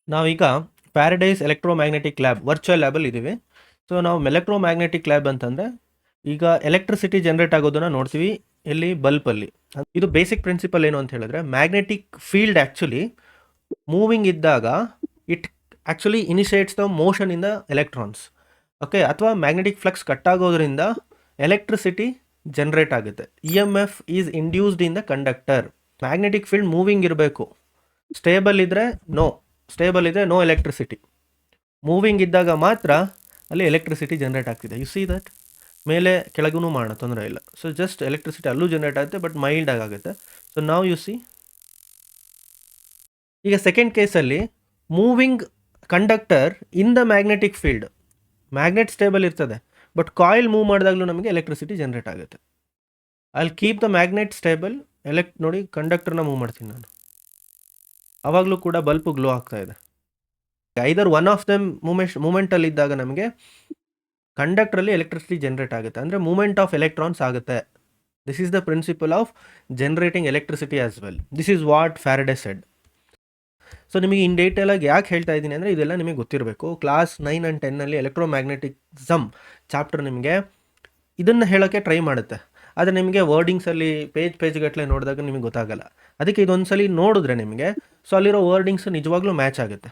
ನಾವೀಗ paradise electromagnetic lab virtual ಲ್ಯಾಬಲ್ಲಿ ಇದ್ದೀವಿ. So ನಾವು ಎಲೆಕ್ಟ್ರೋಮ್ಯಾಗ್ನೆಟಿಕ್ ಲ್ಯಾಬ್ ಅಂತಂದರೆ ಈಗ ಎಲೆಕ್ಟ್ರಿಸಿಟಿ ಜನರೇಟ್ ಆಗೋದನ್ನು ನೋಡ್ತೀವಿ ಎಲ್ಲಿ ಬಲ್ಪಲ್ಲಿ. ಇದು ಬೇಸಿಕ್ ಪ್ರಿನ್ಸಿಪಲ್ ಏನು ಅಂತ ಹೇಳಿದ್ರೆ, ಮ್ಯಾಗ್ನೆಟಿಕ್ ಫೀಲ್ಡ್ ಆ್ಯಕ್ಚುಲಿ ಮೂವಿಂಗ್ ಇದ್ದಾಗ it actually initiates the motion in the electrons. Okay, ಅಥವಾ ಮ್ಯಾಗ್ನೆಟಿಕ್ ಫ್ಲಕ್ಸ್ ಕಟ್ ಆಗೋದ್ರಿಂದ ಎಲೆಕ್ಟ್ರಿಸಿಟಿ ಜನರೇಟ್ ಆಗುತ್ತೆ. E M F is induced in the conductor. Magnetic field moving ಇರಬೇಕು. Stable ಇದ್ದರೆ no electricity. Moving ಇದ್ದಾಗ ಮಾತ್ರ ಅಲ್ಲಿ electricity generate ಆಗ್ತಿದೆ. U see that ಮೇಲೆ ಕೆಳಗೂ ಮಾಡೋಣ, ತೊಂದರೆ ಇಲ್ಲ. ಸೊ ಜಸ್ಟ್ ಎಲೆಕ್ಟ್ರಿಸಿಟಿ ಅಲ್ಲೂ ಜನರೇಟ್ ಆಗುತ್ತೆ, ಬಟ್ ಮೈಲ್ಡ್ ಆಗುತ್ತೆ. ಸೊ ನಾವು ಯು ಸಿ ಈಗ ಸೆಕೆಂಡ್ ಕೇಸಲ್ಲಿ moving conductor in the magnetic field, magnet stable ಇರ್ತದೆ, ಬಟ್ ಕಾಯಿಲ್ ಮೂವ್ ಮಾಡಿದಾಗಲೂ ನಮಗೆ ಎಲೆಕ್ಟ್ರಿಸಿಟಿ ಜನರೇಟ್ ಆಗುತ್ತೆ. ಅಲ್ಲಿ ಕೀಪ್ ದ ಮ್ಯಾಗ್ನೆಟ್ ಸ್ಟೇಬಲ್. ನೋಡಿ, ಕಂಡಕ್ಟರ್ನ ಮೂವ್ ಮಾಡ್ತೀನಿ ನಾನು, ಆವಾಗಲೂ ಕೂಡ ಬಲ್ಪು ಗ್ಲೋ ಆಗ್ತಾ ಇದೆ. ಐದರ್ ಒನ್ ಆಫ್ ದಮ್ ಮೂಮೆಂಟಲ್ಲಿ ಇದ್ದಾಗ ನಮಗೆ ಕಂಡಕ್ಟ್ರಲ್ಲಿ ಎಲೆಕ್ಟ್ರಿಸಿಟಿ ಜನರೇಟ್ ಆಗುತ್ತೆ, ಅಂದರೆ ಮೂಮೆಂಟ್ ಆಫ್ ಎಲೆಕ್ಟ್ರಾನ್ಸ್ ಆಗುತ್ತೆ. This is the principle of generating electricity as well. This is what Faraday said. So ನಿಮಗೆ ಇನ್ ಡೀಟೇಲಾಗಿ ಯಾಕೆ ಹೇಳ್ತಾ ಇದ್ದೀನಿ ಅಂದರೆ ಇದೆಲ್ಲ ನಿಮಗೆ ಗೊತ್ತಿರಬೇಕು. ಕ್ಲಾಸ್ 9 ಆ್ಯಂಡ್ 10ನಲ್ಲಿ ಎಲೆಕ್ಟ್ರೋಮ್ಯಾಗ್ನೆಟಿಸಮ್ ಚಾಪ್ಟರ್ ನಿಮಗೆ ಇದನ್ನು ಹೇಳೋಕ್ಕೆ ಟ್ರೈ ಮಾಡುತ್ತೆ, ಆದರೆ ನಿಮಗೆ ವರ್ಡಿಂಗ್ಸಲ್ಲಿ ಪೇಜ್ಗಟ್ಟಲೆ ನೋಡಿದಾಗ ನಿಮಗೆ ಗೊತ್ತಾಗಲ್ಲ. ಅದಕ್ಕೆ ಇದೊಂದು ಸಲ ನೋಡಿದ್ರೆ ನಿಮಗೆ ಸೊ ಅಲ್ಲಿರೋ ವರ್ಡಿಂಗ್ಸ್ ನಿಜವಾಗ್ಲೂ ಮ್ಯಾಚ್ ಆಗುತ್ತೆ.